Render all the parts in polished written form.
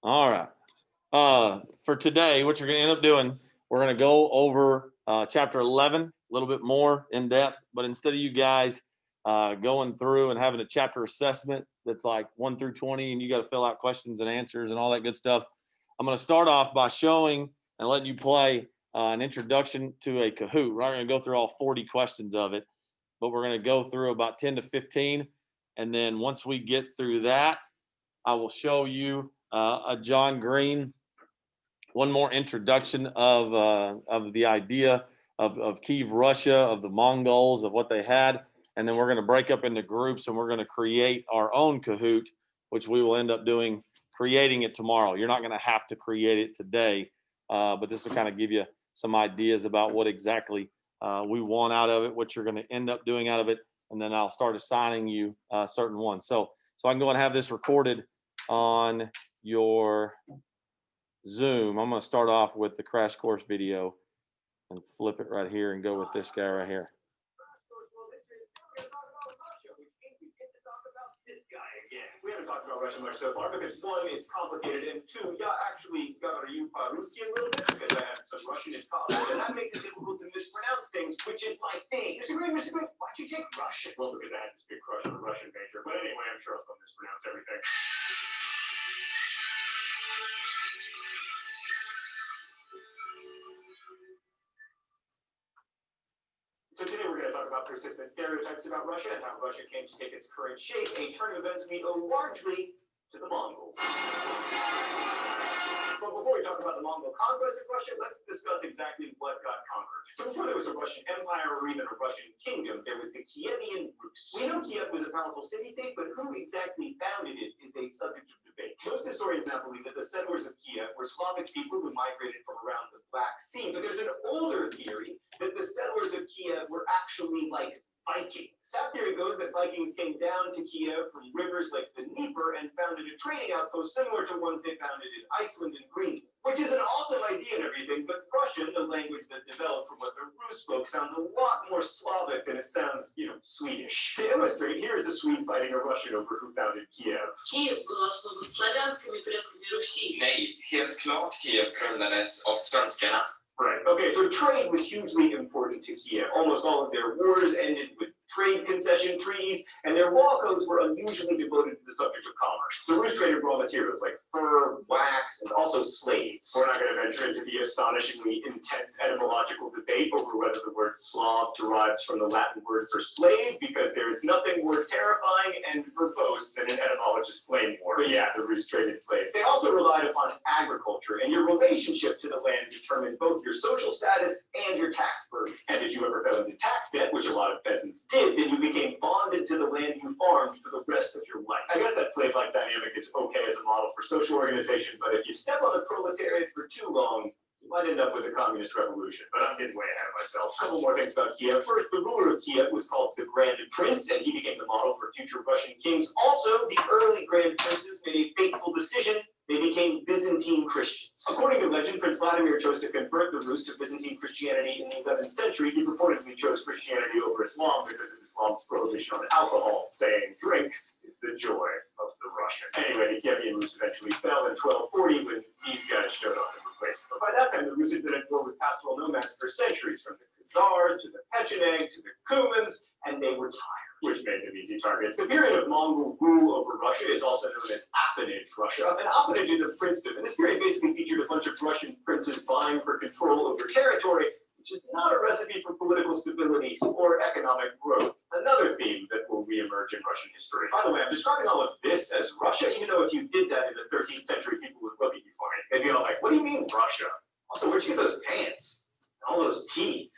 All right. For today, what you're going to end up doing, we're going to go over chapter 11 a little bit more in depth. But instead of you guys going through and having a chapter assessment that's like 1 through 20, and you got to fill out questions and answers and all that good stuff, I'm going to start off by showing and letting you play an introduction to a Kahoot. We're not going to go through all 40 questions of it, but we're going to go through about 10 to 15. And then once we get through that, I will show you a John Green, one more introduction of the idea of Kiev, Russia, of the Mongols, of what they had, and then we're going to break up into groups and we're going to create our own Kahoot, which we will end up creating it tomorrow. You're not going to have to create it today, but this will kind of give you some ideas about what exactly we want out of it, what you're going to end up doing out of it, and then I'll start assigning you certain ones. So I can go and have this recorded on your Zoom. I'm going to start off with the crash course video and flip it right here and go with this guy right here. We haven't talked about Russia much so far because one, it's complicated, and two, actually, Governor, you Ruski a little bit because I have some Russian in college, and that makes it difficult to mispronounce things, which is my thing. Mr. Green, why'd you take Russian? Well, because I had this big crush on a Russian major, but anyway, I'm sure I'll still mispronounce everything. So today we're going to talk about persistent stereotypes about Russia and how Russia came to take its current shape, a turn of events we owe largely to the Mongols. But before we talk about the Mongol conquest of Russia, let's discuss exactly what got conquered. So before there was a Russian empire or even a Russian kingdom, there was the Kievan Rus. We know Kiev was a powerful city-state, but who exactly founded it is a subject of debate. Most historians now believe that the settlers of Kiev were Slavic people who migrated from around the Black Sea, but there's an older theory that the settlers of Kiev were actually like Vikings. That theory goes that Vikings came down to Kiev from rivers like the Dnieper and founded a trading outpost similar to ones they founded in Iceland and Greenland, which is an awesome idea and everything, but Russian, the language that developed from what the Rus spoke, sounds a lot more Slavic than it sounds, Swedish. To illustrate, here is a Swede fighting a Russian over who founded Kiev. Kiev была основана славянскими предками Руси. Nej, helt klart Kiev grundades av svenskarna. Right. Okay, so trade was hugely important to Kiev. Almost all of their wars ended with trade concession treaties, and their law codes were unusually devoted to the subject of commerce. The Rus traded raw materials like fur, wax, and also slaves. We're not going to venture into the astonishingly intense etymological debate over whether the word Slav derives from the Latin word for slave, because there is nothing more terrifying and verbose than an etymologist's flame war. But yeah, the Rus traded slaves. They also relied upon agriculture, and your relationship to the land determined both your social status and your tax burden. And if you ever fell into tax debt, which a lot of peasants did, then you became bonded to the land you farmed for the rest of your life. I guess that slave-like dynamic is okay as a model for social organization, but if you step on the proletariat for too long, you might end up with a communist revolution. But I'm getting way ahead of myself. A couple more things about Kiev. First, the ruler of Kiev was called the Grand Prince, and he became the model for future Russian kings. Also, the early Grand Princes made a fateful decision. They became Byzantine Christians. According to legend, Prince Vladimir chose to convert the Rus to Byzantine Christianity in the 11th century. He reportedly chose Christianity over Islam because of Islam's prohibition on alcohol, saying, "Drink is the joy of the Russian." Anyway, the Kievan Rus eventually fell in 1240 when these guys showed up and replaced them. By that time, the Rus had been at war with pastoral nomads for centuries, from the Khazars to the Pecheneg to the Cumans, and they were tired, which made them easy targets. The period of Mongol rule over Russia is also known as Appanage Russia. And appanage is a princedom, and this period basically featured a bunch of Russian princes vying for control over territory, which is not a recipe for political stability or economic growth. Another theme that will reemerge in Russian history. By the way, I'm describing all of this as Russia, even though if you did that in the 13th century, people would look at you funny. They'd be all like, "What do you mean Russia? Also, where'd you get those pants? And all those teeth?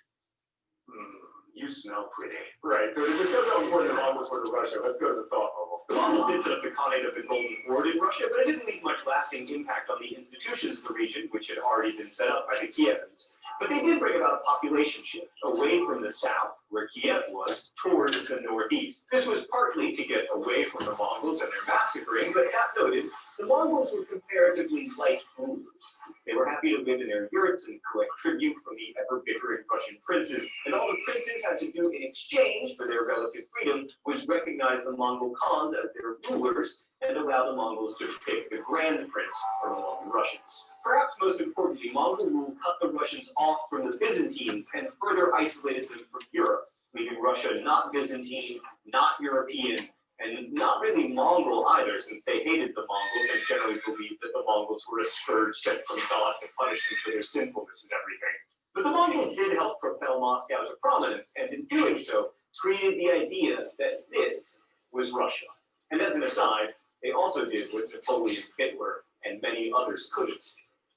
You smell pretty." Right, so to discuss how important the Mongols were to Russia, let's go to the thought bubble. The Mongols did set up the Khanate of the Golden Horde in Russia, but it didn't leave much lasting impact on the institutions of the region, which had already been set up by the Kievans. But they did bring about a population shift away from the south, where Kiev was, towards the northeast. This was partly to get away from the Mongols and their massacring, but Kat noted, the Mongols were comparatively light rulers. They They were happy to live in their yurts and collect tribute from the ever-bickering Russian princes, and all the princes had to do in exchange for their relative freedom was recognize the Mongol Khans as their rulers and allow the Mongols to pick the Grand Prince from among the Russians. Perhaps most importantly, Mongol rule cut the Russians off from the Byzantines and further isolated them from Europe, leaving Russia not Byzantine, not European, and not really Mongol either, since they hated the Mongols and generally believed that the Mongols were a scourge sent from God to punish them for their sinfulness and everything. But the Mongols did help propel Moscow to prominence, and in doing so, created the idea that this was Russia. And as an aside, they also did what Napoleon, Hitler, and many others couldn't.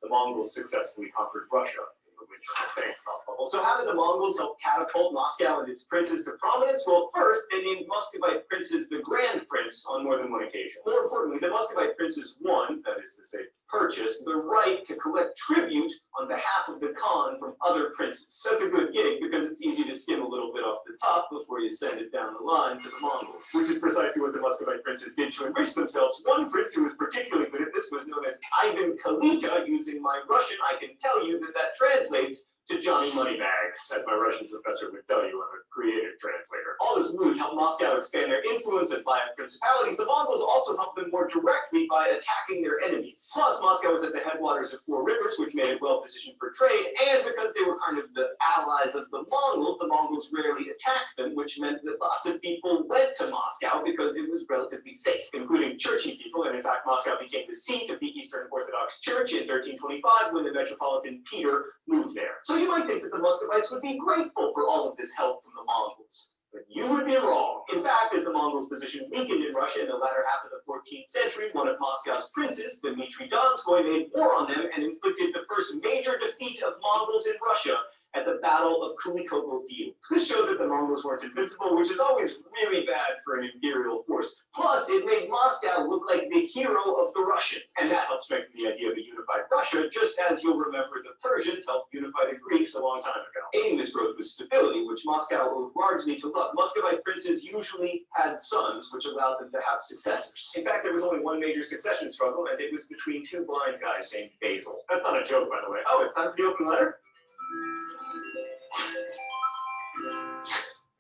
The Mongols successfully conquered Russia in the Winter Olympics. So how did the Mongols help catapult Moscow and its princes to prominence? Well, first, they named Muscovite princes the Grand Prince on more than one occasion. More importantly, the Muscovite princes won, that is to say, purchased the right to collect tribute on behalf of the Khan from other princes. That's a good gig because it's easy to skim a little bit off the top before you send it down the line to the Mongols, which is precisely what the Muscovite princes did to enrich themselves. One prince who was particularly good at this was known as Ivan Kalita. Using my Russian, I can tell you that that translates to Johnny Moneybags, as my Russian professor would tell you. I'm a creative translator. All this loot helped Moscow expand their influence and buy up principalities. The Mongols also helped them more directly by attacking their enemies. Plus, Moscow was at the headwaters of 4 rivers, which made it well positioned for trade, and because they were kind of the allies of the Mongols rarely attacked them, which meant that lots of people went to Moscow because it was relatively safe, including churchy people, and in fact, Moscow became the seat of the Eastern Orthodox Church in 1325 when the Metropolitan Peter moved there. So you might think that the Muscovites would be grateful for all of this help from the Mongols. But you would be wrong. In fact, as the Mongols' position weakened in Russia in the latter half of the 14th century, one of Moscow's princes, Dmitry Donskoy, made war on them and inflicted the first major defeat of Mongols in Russia at the Battle of Kulikovo Field. This showed that the Mongols weren't invincible, which is always really bad for an imperial force. Plus, it made Moscow look like the hero of the Russians. And that helped strengthen the idea of a unified Russia, just as you'll remember the Persians helped unify the Greeks a long time ago. Aiding this growth was stability, which Moscow owed largely to luck. Muscovite princes usually had sons, which allowed them to have successors. In fact, there was only one major succession struggle, and it was between 2 blind guys named Basil. That's not a joke, by the way. Oh, it's time for the open letter?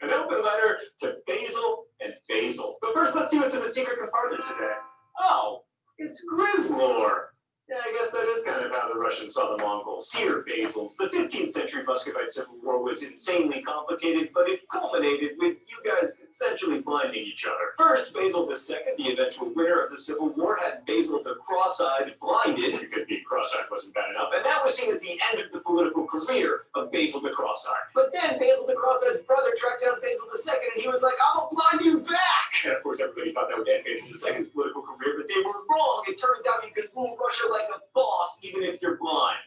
An open letter to Basil and Basil. But first, let's see what's in the secret compartment today. Oh, it's Grizzlor. Yeah, I guess that is kind of how the Russians saw the Mongols. Here, Basils. The 15th century Muscovite Civil War was insanely complicated, but it culminated with you guys essentially blinding each other. First, Basil II, the eventual winner of the Civil War, had Basil the Cross-Eyed blinded, because being cross-eyed wasn't bad enough, and that was seen as the end of the political career of Basil the Cross-Eyed. But then Basil the Cross-Eyed's brother tracked down Basil II, and he was like, "I'm gonna blind you back!" And of course, everybody thought that would end Basil II's political career, but they were wrong. It turns out you can rule Russia like a boss, even if you're blind.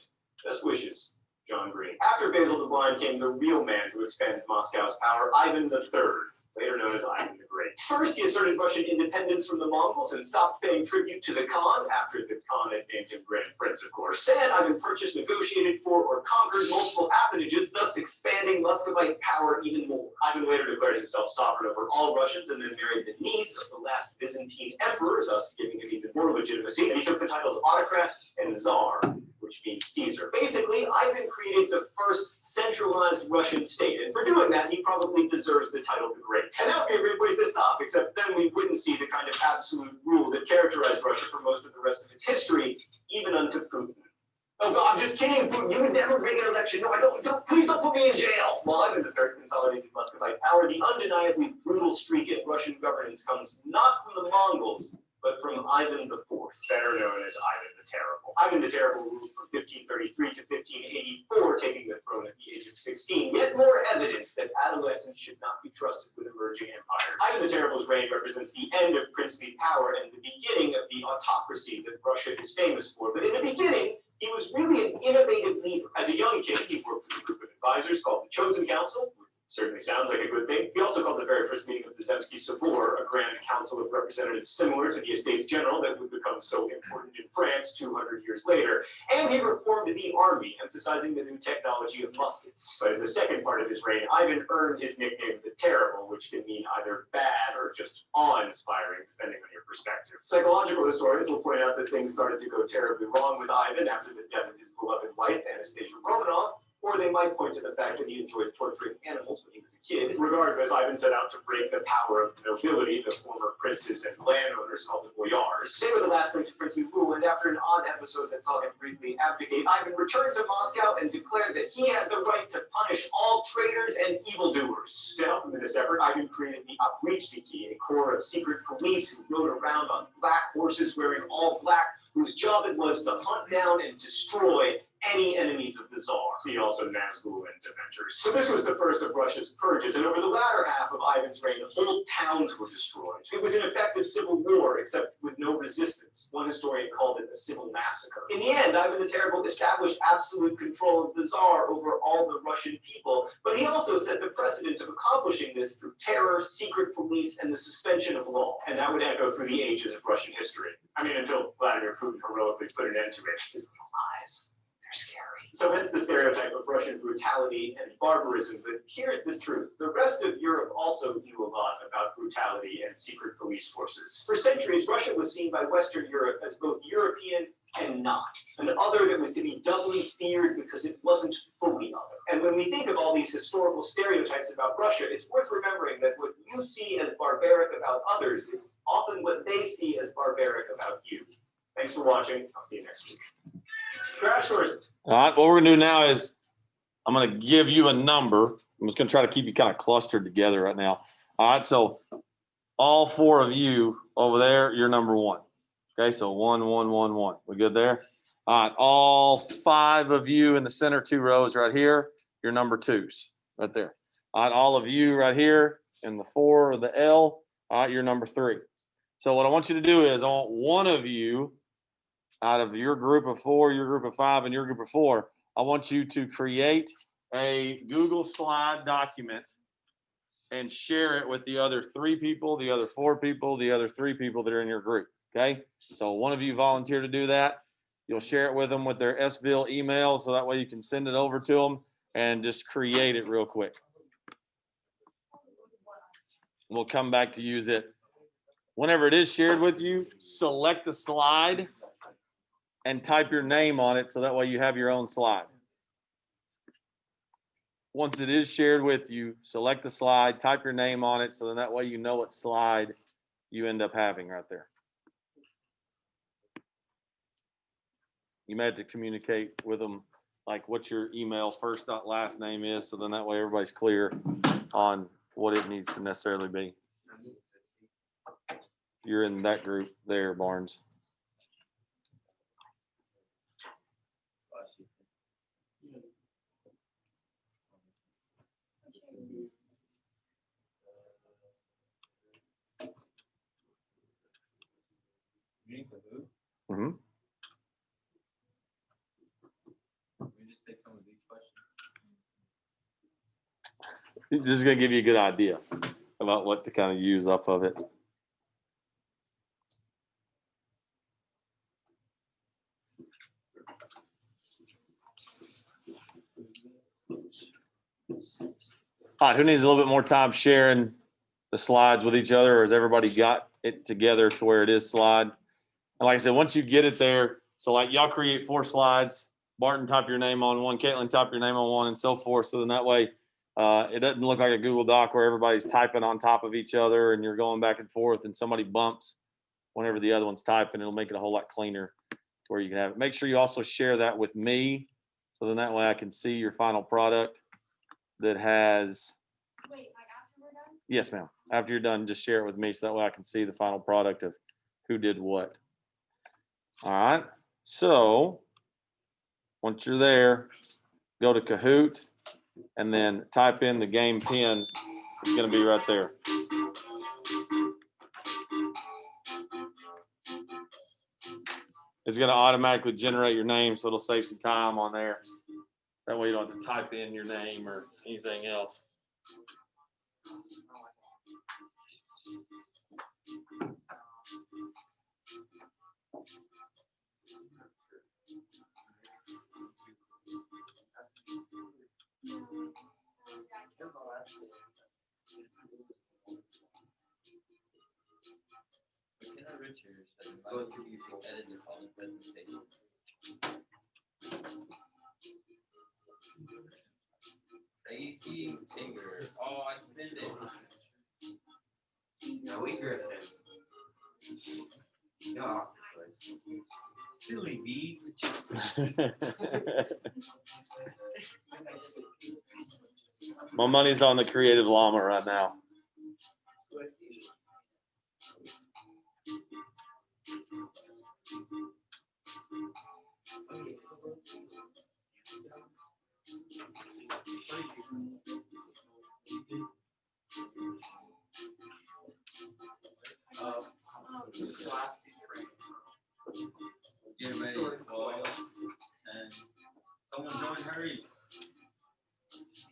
Best wishes, John Green. After Basil the Blind came the real man who expanded Moscow's power, Ivan III, later known as Ivan the Great. First, he asserted Russian independence from the Mongols and stopped paying tribute to the Khan, after the Khan had named him Grand Prince, of course. Then, Ivan purchased, negotiated for, or conquered multiple appanages, thus expanding Muscovite power even more. Ivan later declared himself sovereign over all Russians and then married the niece of the last Byzantine emperor, thus giving him even more legitimacy, and he took the titles autocrat and Tsar, which means Caesar. Basically, Ivan created the first centralized Russian state, and for doing that, he probably deserves the title the Great. And that would be a great place to stop, except then we wouldn't see the kind of absolute rule that characterized Russia for most of the rest of its history, even unto Putin. Oh, God, I'm just kidding, Putin. You would never rig an election. No, please don't put me in jail. Well, Ivan III consolidated Muscovite power. The undeniably brutal streak in Russian governance comes not from the Mongols, but from Ivan IV, better known as Ivan the Terrible. Ivan the Terrible ruled from 1533 to 1584, taking the throne at the age of 16. Yet more evidence that adolescents should not be trusted with emerging empires. Ivan the Terrible's reign represents the end of princely power and the beginning of the autocracy that Russia is famous for. But in the beginning, he was really an innovative leader. As a young kid, he worked with a group of advisors called the Chosen Council, Certainly sounds like a good thing. He also called the very first meeting of the Zemsky Sobor, a grand council of representatives similar to the Estates General that would become so important in France 200 years later. And he reformed the army, emphasizing the new technology of muskets. But in the second part of his reign, Ivan earned his nickname the Terrible, which can mean either bad or just awe-inspiring, depending on your perspective. Psychological historians will point out that things started to go terribly wrong with Ivan after the death of his beloved wife, Anastasia Romanov, or they might point to the fact that he enjoyed torturing animals when he was a kid. Regardless, Ivan set out to break the power of the nobility, the former princes and landowners called the boyars. They were the last link to princely rule, and after an odd episode that saw him briefly abdicate, Ivan returned to Moscow and declared that he had the right to punish all traitors and evildoers. To help him in this effort, Ivan created the Oprichniki, a corps of secret police who rode around on black horses wearing all black, whose job it was to hunt down and destroy any enemies of the Tsar. See also Nazgul and Avengers. So this was the first of Russia's purges, and over the latter half of Ivan's reign, whole towns were destroyed. It was in effect a civil war, except with no resistance. One historian called it a civil massacre. In the end, Ivan the Terrible established absolute control of the Tsar over all the Russian people, but he also set the precedent of accomplishing this through terror, secret police, and the suspension of law. And that would echo through the ages of Russian history. I mean, until Vladimir Putin heroically put an end to it. His little eyes. Scary. So hence the stereotype of Russian brutality and barbarism, but here's the truth. The rest of Europe also knew a lot about brutality and secret police forces. For centuries, Russia was seen by Western Europe as both European and not. An other that was to be doubly feared because it wasn't fully other. And when we think of all these historical stereotypes about Russia, it's worth remembering that what you see as barbaric about others is often what they see as barbaric about you. Thanks for watching. I'll see you next week. Crash course. All right, what we're gonna do now is I'm gonna give you a number. I'm just gonna try to keep you kind of clustered together right now. All right, so all four of you over there, you're number one. Okay, so 1, 1, 1, 1. We good there? All right, all five of you in the center two rows right here, you're number twos right there. All right, all of you right here in the 4 or the L, all right, you're number 3. So what I want you to do is I want one of you out of your group of 4, your group of 5, and your group of 4, I want you to create a Google Slide document and share it with the other 3 people, the other 4 people, the other 3 people that are in your group. Okay. So one of you volunteer to do that. You'll share it with them with their SVille email. So that way you can send it over to them and just create it real quick. We'll come back to use it. Whenever it is shared with you, select the slide and type your name on it so that way you have your own slide. Once it is shared with you, select the slide, type your name on it so then that way you know what slide you end up having right there. You may have to communicate with them like what your email first dot last name is so then that way everybody's clear on what it needs to necessarily be. You're in that group there, Barnes. Mm-hmm. This is going to give you a good idea about what to kind of use off of it. All right, who needs a little bit more time sharing the slides with each other, or has everybody got it together to where it is slide? And like I said, once you get it there, so like y'all create 4 slides, Barton type your name on one, Caitlin type your name on one, and so forth. So then that way it doesn't look like a Google Doc where everybody's typing on top of each other and you're going back and forth and somebody bumps whenever the other one's typing. It'll make it a whole lot cleaner to where you can have it. Make sure you also share that with me. So then that way I can see your final product that has. Wait, like after we're done? Yes, ma'am. After you're done, just share it with me so that way I can see the final product of who did what. All right. So once you're there, go to Kahoot and then type in the game pin. It's going to be right there. It's going to automatically generate your name, so it'll save some time on there. That way you don't have to type in your name or anything else. Richards has invited you to edit the following presentation. Tracy Tigger. Oh, I spent it. Joey Griffin. Yeah. Silly bee. My money's on the creative llama right now. Get ready, boy. And someone join, hurry.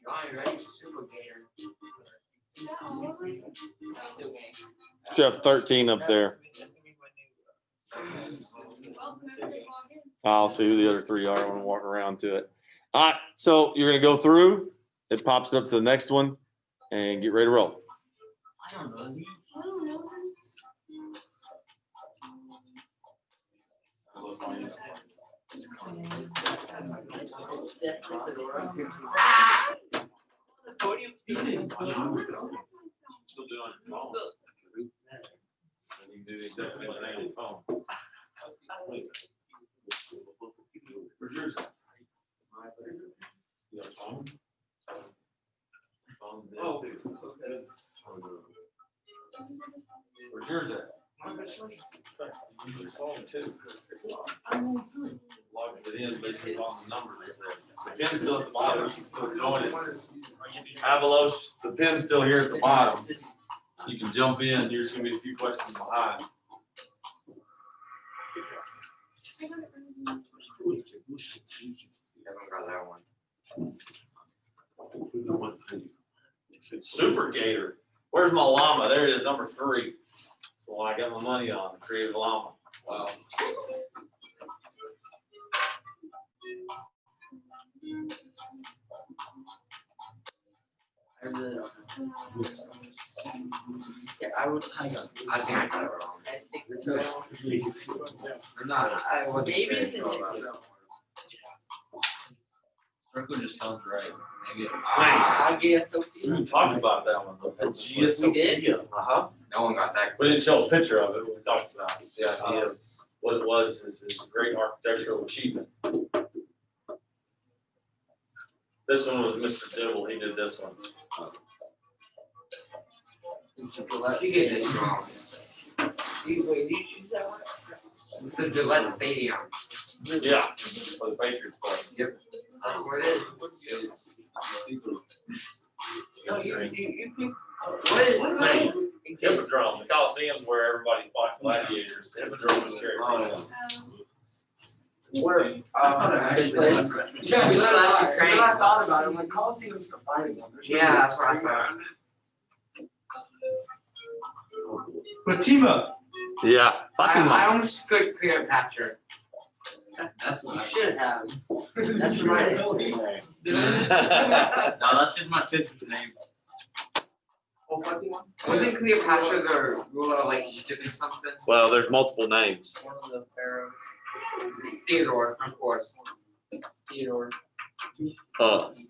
Johnny, right? Super Gator. Still game. Should have 13 up there. I'll see who the other three are when I walk around to it. All right, so you're gonna go through, it pops up to the next one, and get ready to roll. I don't know. I don't know. Still doing it. You can do the exact same thing on your phone. Where's yours at? You got a phone? Phone's there too. Where's yours at? Use your phone too. Logged it in based on the numbers there. The pin's still at the bottom, she's still doing it. Avalos, the pin's still here at the bottom. You can jump in, there's gonna be a few questions behind. Super Gator. Where's my llama? There it is, number 3. That's the one I got my money on, the creative llama. Wow. Yeah, I would. I think I got it wrong. I'm not. I was maybe. Circle just sounds right. Maybe. I get the. We talked about that one. The We did? Uh-huh. No one got that. We didn't show a picture of it, but we talked about it. The idea of what it was is a great architectural achievement. This one was Mr. Dibble, he did this one. You get this wrong. Wait, you choose that one? It's the Gillette Stadium. Yeah, for the Patriots play. That's where it is. No, you pick. What is it? Hippodrome, the Coliseum's where everybody fought gladiators. The Hippodrome was Jerry. Where? Yeah, so I thought about it. I'm like, Coliseum's the fighting one. Yeah, that's what I thought. Fatima. Yeah. I almost could Cleopatra. That's what I Should have. That's right. No, that's just my sister's name. Wasn't Cleopatra the ruler of like Egypt or something? Well, there's multiple names. One of the pharaohs. Theodore, of course. Theodore.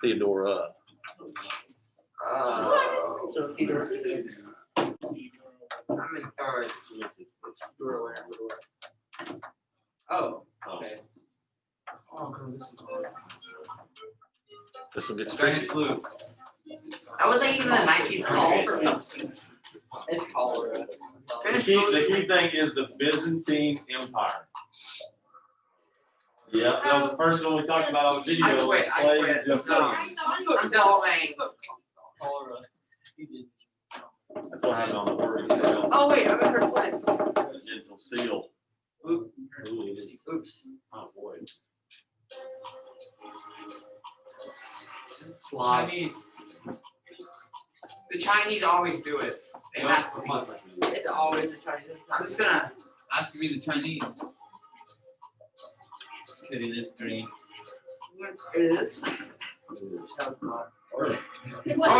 Theodora. So Theodore. I'm in third. Oh, okay. This one gets Spanish tricky. flu. I was like in the 1900s. It's called. The key thing is the Byzantine Empire. Yeah, that was the first one we talked about on the video. I quit. Just No. I'm developing. That's what happened on the Oregon Trail. Oh wait, I'm in her play. The gentle seal. Oops. Oh, boy. Chinese. The Chinese always do it. It has to be. It's always the Chinese. I'm just gonna. Has to be the Chinese. Just kidding, it's green. It is. No, it's not. It Oh, it was.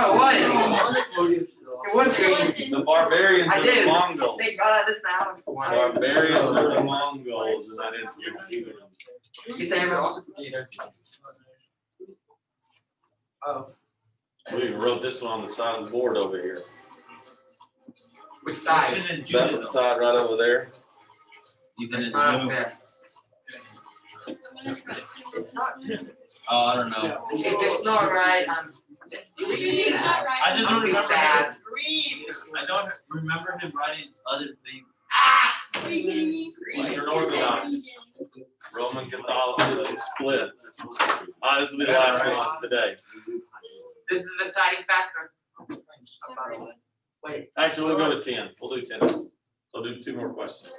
was. It was green. The barbarians I are the did. Mongols. Thank God I listened to Alex for once. Barbarians are the Mongols in that instance. You say it wrong? Oh, We even wrote this one on the side of the board over here. which side? Christian and That Judaism. side right over there. Even in There. Oh, I don't know. If it's not right, It's not right. I just I'm don't remember sad. I don't remember him writing other things. Are you kidding me? Eastern Orthodox. Roman Catholicism split. This will be the last one today. This is the deciding factor. Wait. Actually, we'll go to 10. We'll do 10. So do 2 more questions.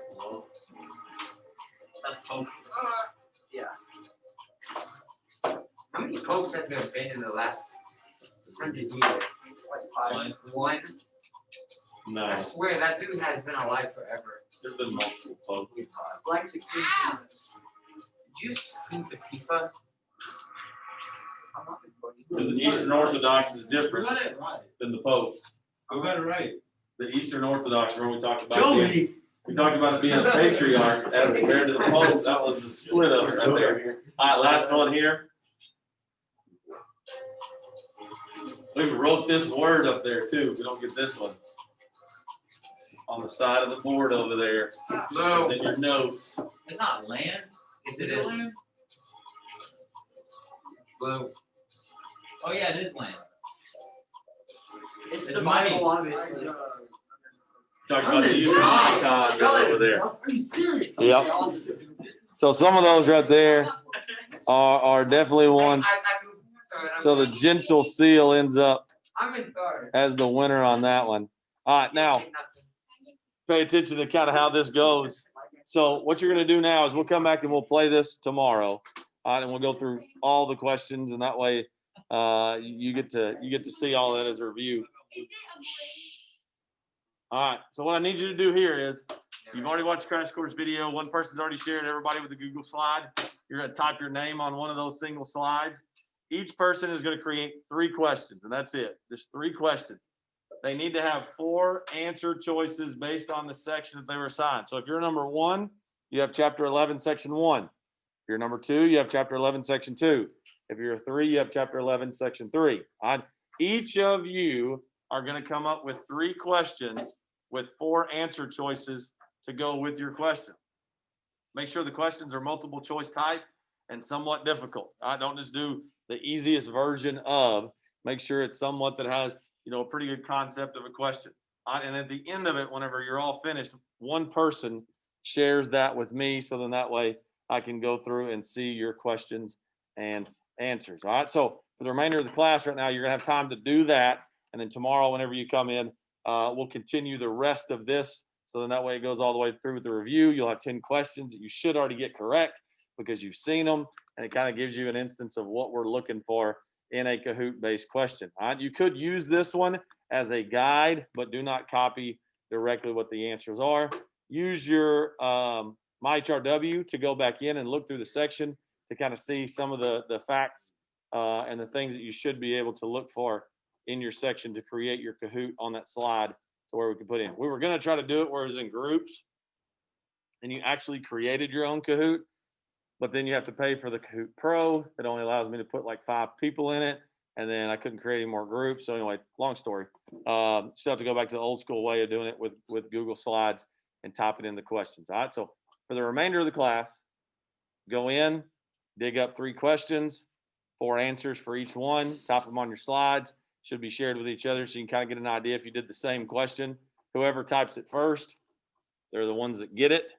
That's Pope. How many popes has there been in the last 100 years? Like five. One. No, I swear that dude has been alive forever. there's been multiple popes. Like the King. Did you Queen Latifah? I'm not recording. Because the Eastern Orthodox is different than the Pope. I got it right. The Eastern Orthodox, remember we talked about being, we talked about it being a patriarch as compared to the Pope. That was the split of it right there. All right, last one here. We wrote this word up there too. We don't get this one. On the side of the board over there. It's in your notes. It's not land. Is Is it it a land? blue? Oh yeah, it is land. It's the Bible, obviously. Talk about the use of icons right over there. Are you serious? Yep. So some of those right there are definitely ones. So the gentle seal ends up I'm in third. as the winner on that one. All right, now pay attention to kind of how this goes. So what you're gonna do now is we'll come back and we'll play this tomorrow. All right, and we'll go through all the questions, and that way you get to see all that as a review. All right, so what I need you to do here is you've already watched Crash Course video. One person's already shared everybody with a Google slide. You're gonna type your name on one of those single slides. Each person is gonna create 3 questions, and that's it. Just 3 questions. They need to have 4 answer choices based on the section that they were assigned. So if you're number 1, you have chapter 11, section 1. If you're number 2, you have chapter 11, section 2. If you're 3, you have chapter 11, section 3. Each of you are gonna come up with 3 questions with 4 answer choices to go with your question. Make sure the questions are multiple choice type and somewhat difficult. Don't just do the easiest version of. Make sure it's somewhat that has, a pretty good concept of a question. And at the end of it, whenever you're all finished, one person shares that with me. So then that way I can go through and see your questions and answers. All right. So for the remainder of the class right now, you're gonna have time to do that. And then tomorrow, whenever you come in, we'll continue the rest of this. So then that way it goes all the way through with the review. You'll have 10 questions that you should already get correct because you've seen them. And it kind of gives you an instance of what we're looking for in a Kahoot-based question. All right? You could use this one as a guide, but do not copy directly what the answers are. Use your MyHRW to go back in and look through the section to kind of see some of the facts and the things that you should be able to look for in your section to create your Kahoot on that slide to where we can put in. We were going to try to do it where it was in groups and you actually created your own Kahoot. But then you have to pay for the Kahoot Pro. It only allows me to put like 5 people in it. And then I couldn't create any more groups. So anyway, long story. Still have to go back to the old school way of doing it with Google Slides and type it in the questions. All right. So for the remainder of the class, go in, dig up 3 questions, 4 answers for each one, type them on your slides. Should be shared with each other so you can kind of get an idea if you did the same question. Whoever types it first, they're the ones that get it.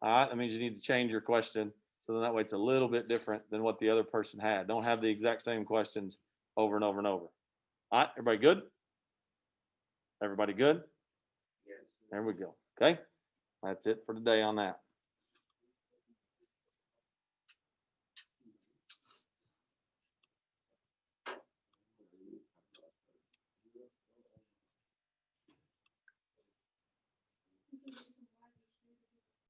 All right. That means you need to change your question. So then that way it's a little bit different than what the other person had. Don't have the exact same questions over and over and over. All right, everybody good? Everybody good? There we go. Okay, that's it for today on that.